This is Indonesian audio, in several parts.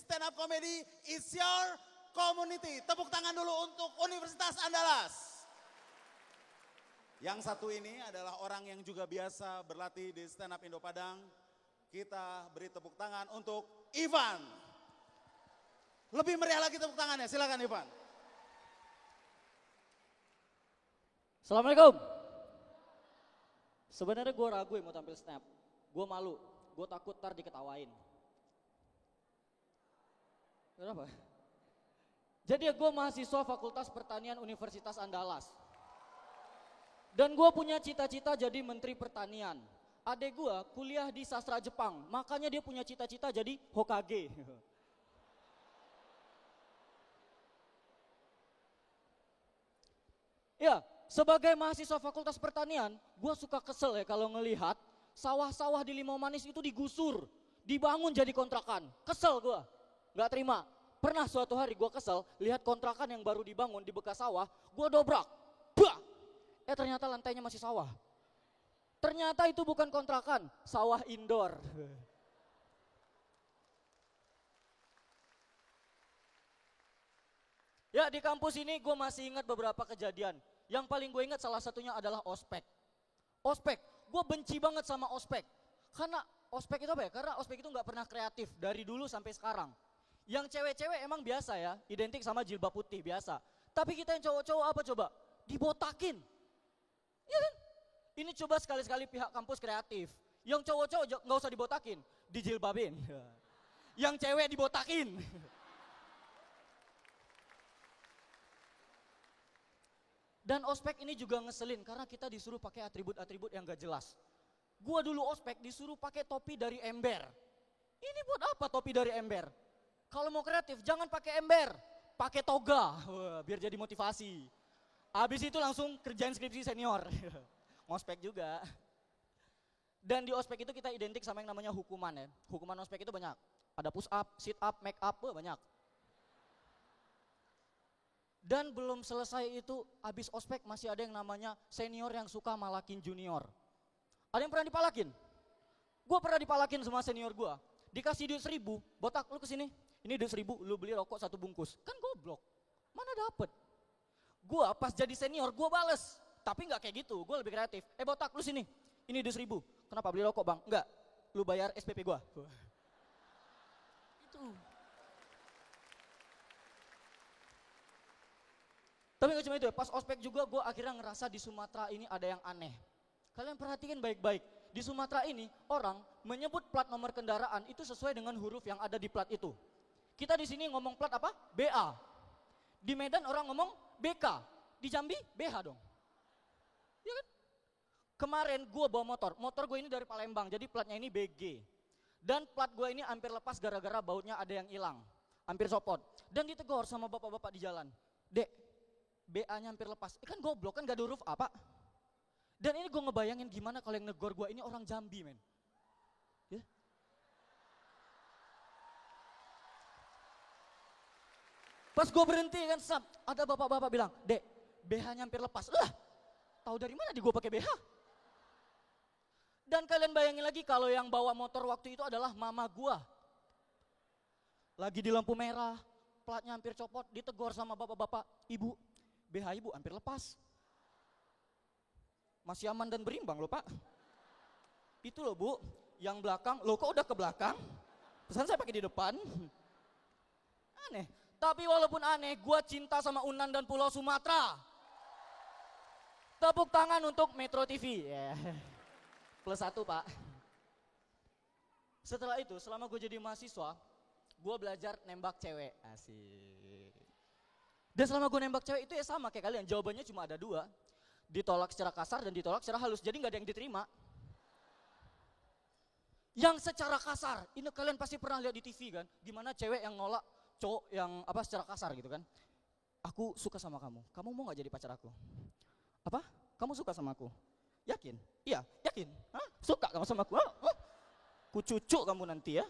stand up comedy is your community. Tepuk tangan dulu untuk Universitas Andalas. Yang satu ini adalah orang yang juga biasa berlatih di stand up Indo Padang. Kita beri tepuk tangan untuk Ivan. Lebih meriah lagi tepuk tangannya, silakan Ivan. Assalamualaikum. Sebenarnya gue ragu ya mau tampil stand up. Gue malu, gue takut ntar diketawain. Kenapa? Jadi gue mahasiswa Fakultas Pertanian Universitas Andalas. Dan gue punya cita-cita jadi Menteri Pertanian. Adek gue kuliah di sastra Jepang, makanya dia punya cita-cita jadi Hokage. Ya, sebagai mahasiswa Fakultas Pertanian, gue suka kesel ya kalau ngelihat sawah-sawah di Limau Manis itu digusur, dibangun jadi kontrakan. Kesel gue, gak terima. Pernah suatu hari gue kesel, lihat kontrakan yang baru dibangun di bekas sawah, gue dobrak. Bah! Ternyata lantainya masih sawah. Ternyata itu bukan kontrakan, sawah indoor. Ya di kampus ini gue masih ingat beberapa kejadian. Yang paling gue ingat salah satunya adalah ospek. Ospek, gue benci banget sama ospek. Karena ospek itu apa ya? Karena ospek itu gak pernah kreatif dari dulu sampai sekarang. Yang cewek-cewek emang biasa ya, identik sama jilbab putih biasa. Tapi kita yang cowok-cowok apa coba? Dibotakin. Ya kan? Ini coba sekali-sekali pihak kampus kreatif. Yang cowok-cowok gak usah dibotakin, dijilbabin. Yang cewek dibotakin. Dan ospek ini juga ngeselin karena kita disuruh pakai atribut-atribut yang gak jelas. Gua dulu ospek disuruh pakai topi dari ember. Ini buat apa topi dari ember? Kalau mau kreatif jangan pakai ember, pakai toga. Wah, biar jadi motivasi. Habis itu langsung kerjain skripsi senior. Ngospek juga. Dan di ospek itu kita identik sama yang namanya hukuman ya. Hukuman ospek itu banyak. Ada push up, sit up, make up, banyak. Dan belum selesai itu, habis ospek masih ada yang namanya senior yang suka malakin junior. Ada yang pernah dipalakin? Gue pernah dipalakin sama senior gue. Dikasih duit 1.000, botak lu kesini. Ini duit 1.000, lu beli rokok 1 bungkus. Kan goblok, mana dapet. Gue pas jadi senior, gue bales. Tapi gak kayak gitu, gue lebih kreatif. Botak lu sini, ini duit 1.000. Kenapa beli rokok bang? Enggak, lu bayar SPP gue. Itu. Tapi gak cuma itu ya, pas ospek juga gue akhirnya ngerasa di Sumatera ini ada yang aneh. Kalian perhatiin baik-baik, di Sumatera ini orang menyebut plat nomor kendaraan itu sesuai dengan huruf yang ada di plat itu. Kita di sini ngomong plat apa? BA. Di Medan orang ngomong BK. Di Jambi BH dong. Ya kan? Kemarin gue bawa motor gue ini dari Palembang, jadi platnya ini BG. Dan plat gue ini hampir lepas gara-gara bautnya ada yang hilang. Hampir copot. Dan ditegur sama bapak-bapak di jalan. Dek, BA-nya hampir lepas. Kan goblok, kan gak ada huruf A, Pak. Dan ini gue ngebayangin gimana kalau yang negor gue ini orang Jambi, men. Ya? Pas gue berhenti kan, ada bapak-bapak bilang, Dek, BH-nya hampir lepas. Lah, tahu dari mana di gue pakai BH? Dan kalian bayangin lagi kalau yang bawa motor waktu itu adalah mama gue. Lagi di lampu merah, platnya hampir copot, ditegur sama bapak-bapak, Ibu, BH ibu hampir lepas. Masih aman dan berimbang loh Pak. Itu loh Bu, yang belakang, loh kok udah ke belakang? Pesan saya pakai di depan. Aneh, tapi walaupun aneh, gue cinta sama Unan dan Pulau Sumatera. Tepuk tangan untuk Metro TV. +1 Pak. Setelah itu, selama gue jadi mahasiswa, gue belajar nembak cewek. Asik. Dan selama gue nembak cewek itu ya sama kayak kalian, jawabannya cuma ada 2. Ditolak secara kasar dan ditolak secara halus, jadi gak ada yang diterima. Yang secara kasar, ini kalian pasti pernah lihat di TV kan, gimana cewek yang nolak cowok yang apa secara kasar gitu kan. Aku suka sama kamu mau gak jadi pacar aku? Apa? Kamu suka sama aku? Yakin? Iya, yakin? Hah? Suka kamu sama aku? Hah? Ku cucuk kamu nanti ya.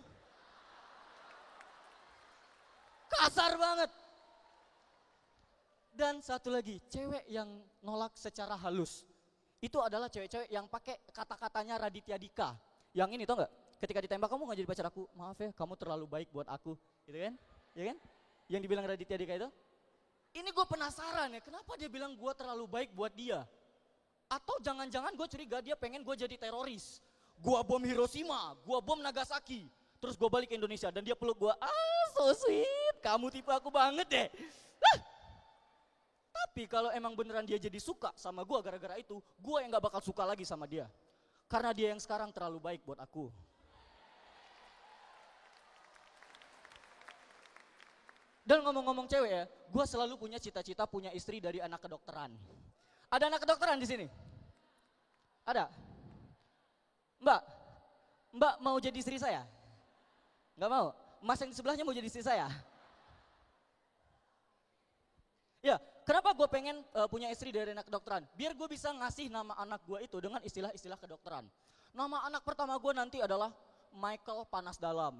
Kasar banget. Dan satu lagi, cewek yang nolak secara halus. Itu adalah cewek-cewek yang pakai kata-katanya Raditya Dika. Yang ini tau gak? ketika ditembak kamu gak jadi pacar aku, maaf ya kamu terlalu baik buat aku, gitu kan? Ya kan? Yang dibilang Raditya Dika itu. Ini gue penasaran ya, kenapa dia bilang gue terlalu baik buat dia? Atau jangan-jangan gue curiga dia pengen gue jadi teroris. Gue bom Hiroshima, gue bom Nagasaki. Terus gue balik ke Indonesia dan dia peluk gue, so sweet, kamu tipe aku banget deh. Tapi kalau emang beneran dia jadi suka sama gue gara-gara itu, gue yang gak bakal suka lagi sama dia. Karena dia yang sekarang terlalu baik buat aku. Dan ngomong-ngomong cewek ya, gue selalu punya cita-cita punya istri dari anak kedokteran. Ada anak kedokteran di sini? Ada? Mbak mau jadi istri saya? Nggak mau? Mas yang di sebelahnya mau jadi istri saya? Ya, kenapa gue pengen punya istri dari anak kedokteran? Biar gue bisa ngasih nama anak gue itu dengan istilah-istilah kedokteran. Nama anak pertama gue nanti adalah Michael Panas Dalam.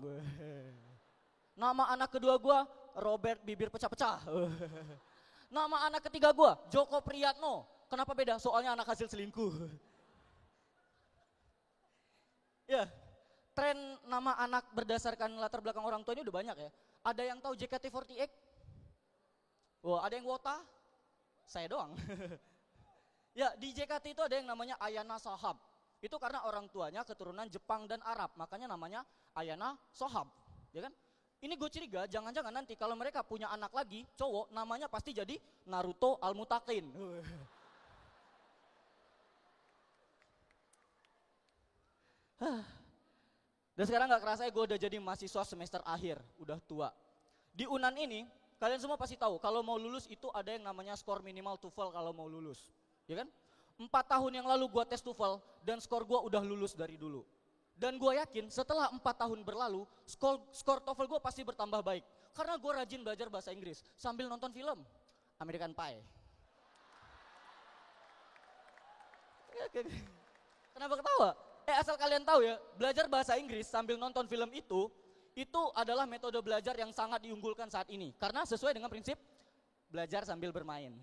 Nama anak kedua gue Robert Bibir Pecah-Pecah. Nama anak ketiga gue Joko Priyatno. Kenapa beda? Soalnya anak hasil selingkuh. Ya, tren nama anak berdasarkan latar belakang orang tua ini udah banyak ya. Ada yang tahu JKT48? Wah, ada yang wota? Saya doang. Ya, di JKT itu ada yang namanya Ayana Shahab. Itu karena orang tuanya keturunan Jepang dan Arab, makanya namanya Ayana Shahab. Ya kan? Ini gue curiga, jangan-jangan nanti kalau mereka punya anak lagi, cowok, namanya pasti jadi Naruto Al-Mutakin. Dan sekarang gak kerasa gue udah jadi mahasiswa semester akhir, udah tua. Di UNAN ini, kalian semua pasti tahu, kalau mau lulus itu ada yang namanya skor minimal TOEFL kalau mau lulus. Ya kan? 4 tahun yang lalu gue tes TOEFL dan skor gue udah lulus dari dulu. Dan gue yakin setelah 4 tahun berlalu, skor TOEFL gue pasti bertambah baik. Karena gue rajin belajar bahasa Inggris sambil nonton film American Pie. Kenapa ketawa? Asal kalian tahu ya, belajar bahasa Inggris sambil nonton film itu adalah metode belajar yang sangat diunggulkan saat ini. Karena sesuai dengan prinsip belajar sambil bermain.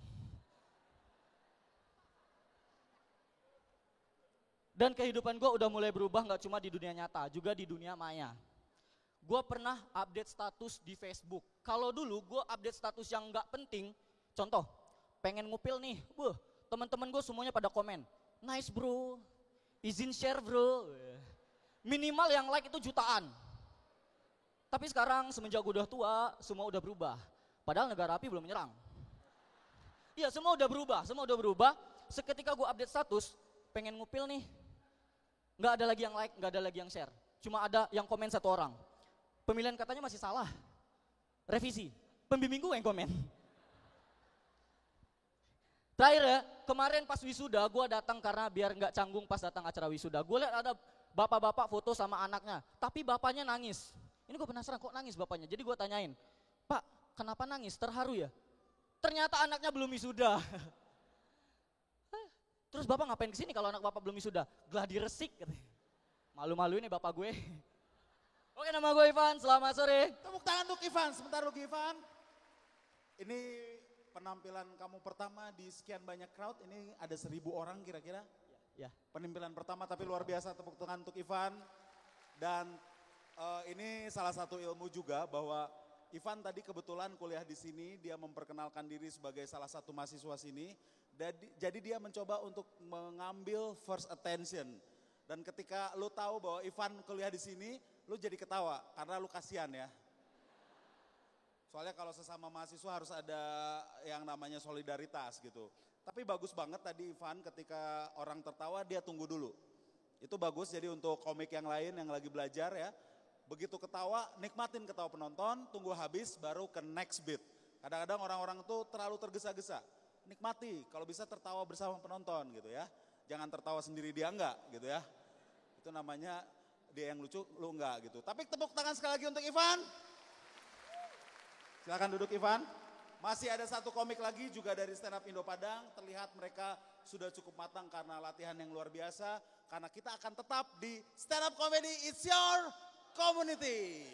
Dan kehidupan gue udah mulai berubah gak cuma di dunia nyata, juga di dunia maya. Gue pernah update status di Facebook. Kalau dulu gue update status yang gak penting, contoh, pengen ngupil nih, teman-teman gue semuanya pada komen, nice bro, izin share bro. Minimal yang like itu jutaan. Tapi sekarang semenjak gue udah tua, semua udah berubah. Padahal negara api belum menyerang. Iya, semua udah berubah. Seketika gue update status, pengen ngupil nih, nggak ada lagi yang like, nggak ada lagi yang share. Cuma ada yang komen 1 orang. Pemilihan katanya masih salah. Revisi. Pembimbing gue yang komen. Terakhir ya, kemarin pas wisuda gue datang karena biar nggak canggung pas datang acara wisuda. Gue lihat ada bapak-bapak foto sama anaknya, tapi bapaknya nangis. Ini gue penasaran kok nangis bapaknya. Jadi gue tanyain, Pak, kenapa nangis? Terharu ya? Ternyata anaknya belum wisuda. Terus bapak ngapain kesini kalau anak bapak belum wisuda? Gladi resik katanya. Malu-malu ini bapak gue. Oke, nama gue Ivan, selamat sore. Tepuk tangan untuk Ivan, sebentar untuk Ivan. Ini penampilan kamu pertama di sekian banyak crowd, ini ada 1000 orang kira-kira. Ya. Penampilan pertama tapi luar biasa, tepuk tangan untuk Ivan. Dan ini salah satu ilmu juga bahwa Ivan tadi kebetulan kuliah di sini, dia memperkenalkan diri sebagai salah satu mahasiswa sini. Jadi dia mencoba untuk mengambil first attention. Dan ketika lu tahu bahwa Ivan kuliah di sini, lu jadi ketawa karena lu kasihan ya. Soalnya kalau sesama mahasiswa harus ada yang namanya solidaritas gitu. Tapi bagus banget tadi Ivan ketika orang tertawa dia tunggu dulu. Itu bagus jadi untuk komik yang lain yang lagi belajar ya. Begitu ketawa nikmatin ketawa penonton, tunggu habis baru ke next beat. Kadang-kadang orang-orang tuh terlalu tergesa-gesa. Nikmati kalau bisa tertawa bersama penonton gitu ya. Jangan tertawa sendiri dia enggak gitu ya. Itu namanya dia yang lucu lu enggak gitu. Tapi tepuk tangan sekali lagi untuk Ivan. Silakan duduk Ivan. Masih ada satu komik lagi juga dari Stand Up Indo Padang. Terlihat mereka sudah cukup matang karena latihan yang luar biasa. Karena kita akan tetap di Stand Up Comedy It's Your Community.